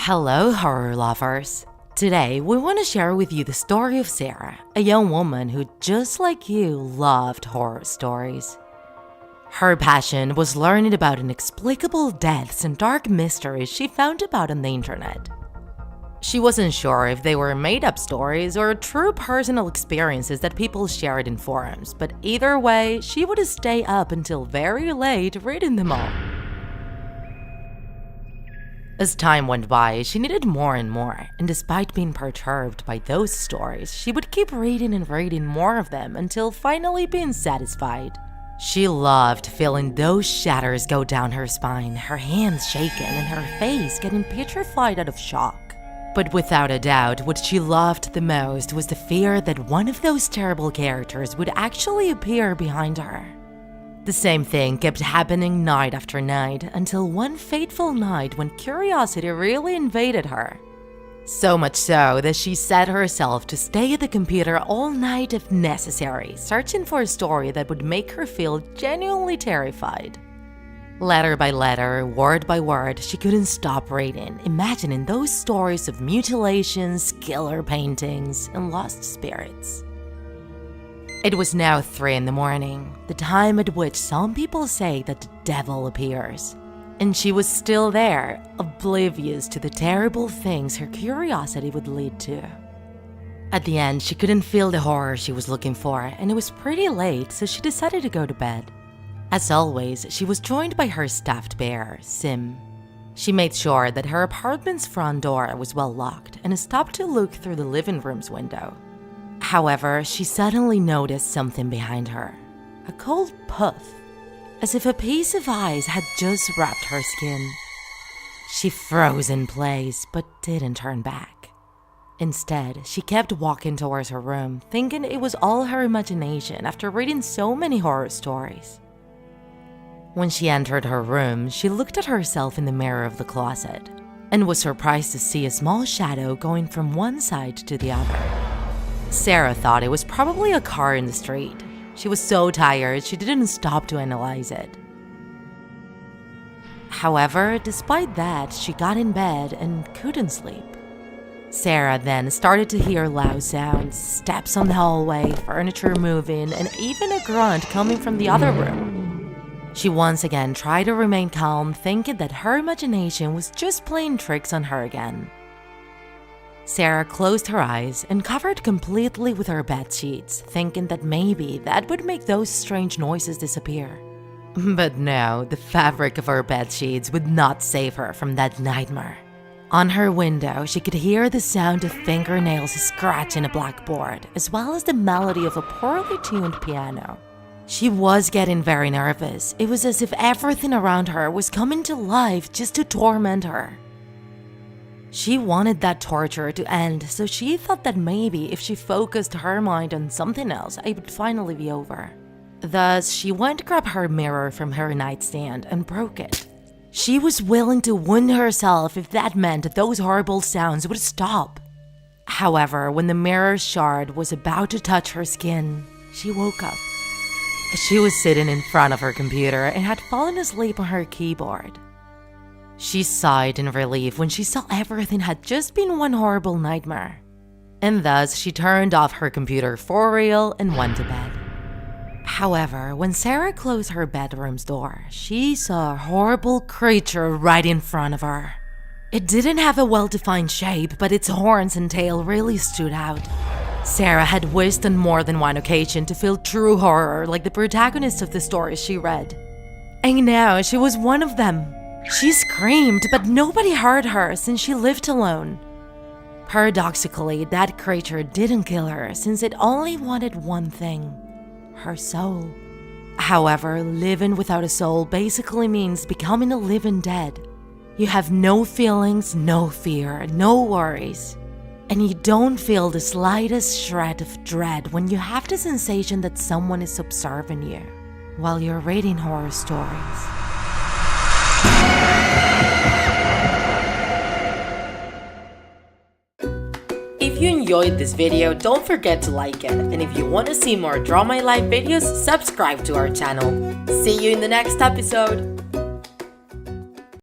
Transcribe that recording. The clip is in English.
Hello, horror lovers! Today, we want to share with you the story of Sarah, a young woman who, just like you, loved horror stories. Her passion was learning about inexplicable deaths and dark mysteries she found about on the internet. She wasn't sure if they were made-up stories or true personal experiences that people shared in forums, but either way, she would stay up until very late reading them all. As time went by, she needed more and more, and despite being perturbed by those stories, she would keep reading and reading more of them until finally being satisfied. She loved feeling those shadows go down her spine, her hands shaking, and her face getting petrified out of shock. But without a doubt, what she loved the most was the fear that one of those terrible characters would actually appear behind her. The same thing kept happening night after night until one fateful night when curiosity really invaded her. So much so that she set herself to stay at the computer all night if necessary, searching for a story that would make her feel genuinely terrified. Letter by letter, word by word, she couldn't stop reading, imagining those stories of mutilations, killer paintings, and lost spirits. It was now 3 in the morning, the time at which some people say that the devil appears. And she was still there, oblivious to the terrible things her curiosity would lead to. At the end, she couldn't feel the horror she was looking for, and it was pretty late, so she decided to go to bed. As always, she was joined by her stuffed bear, Sim. She made sure that her apartment's front door was well locked and stopped to look through the living room's window. However, she suddenly noticed something behind her. A cold puff, as if a piece of ice had just wrapped her skin. She froze in place, but didn't turn back. Instead, she kept walking towards her room, thinking it was all her imagination after reading so many horror stories. When she entered her room, she looked at herself in the mirror of the closet, and was surprised to see a small shadow going from one side to the other. Sarah thought it was probably a car in the street. She was so tired, she didn't stop to analyze it. However, despite that, she got in bed and couldn't sleep. Sarah then started to hear loud sounds, steps on the hallway, furniture moving, and even a grunt coming from the other room. She once again tried to remain calm, thinking that her imagination was just playing tricks on her again. Sarah closed her eyes and covered completely with her bed sheets, thinking that maybe that would make those strange noises disappear. But no, the fabric of her bed sheets would not save her from that nightmare. On her window, she could hear the sound of fingernails scratching a blackboard, as well as the melody of a poorly tuned piano. She was getting very nervous. It was as if everything around her was coming to life just to torment her. She wanted that torture to end, so she thought that maybe if she focused her mind on something else, it would finally be over. Thus, she went to grab her mirror from her nightstand and broke it. She was willing to wound herself if that meant those horrible sounds would stop. However, when the mirror shard was about to touch her skin, she woke up. She was sitting in front of her computer and had fallen asleep on her keyboard. She sighed in relief when she saw everything had just been one horrible nightmare. And thus, she turned off her computer for real and went to bed. However, when Sarah closed her bedroom's door, she saw a horrible creature right in front of her. It didn't have a well-defined shape, but its horns and tail really stood out. Sarah had wished on more than one occasion to feel true horror like the protagonist of the stories she read. And now she was one of them. She screamed, but nobody heard her since she lived alone. Paradoxically, that creature didn't kill her since it only wanted one thing: her soul. However, living without a soul basically means becoming a living dead. You have no feelings, no fear, no worries. And you don't feel the slightest shred of dread when you have the sensation that someone is observing you while you're reading horror stories. If you enjoyed this video, don't forget to like it, and if you want to see more Draw My Life videos, subscribe to our channel. See you in the next episode!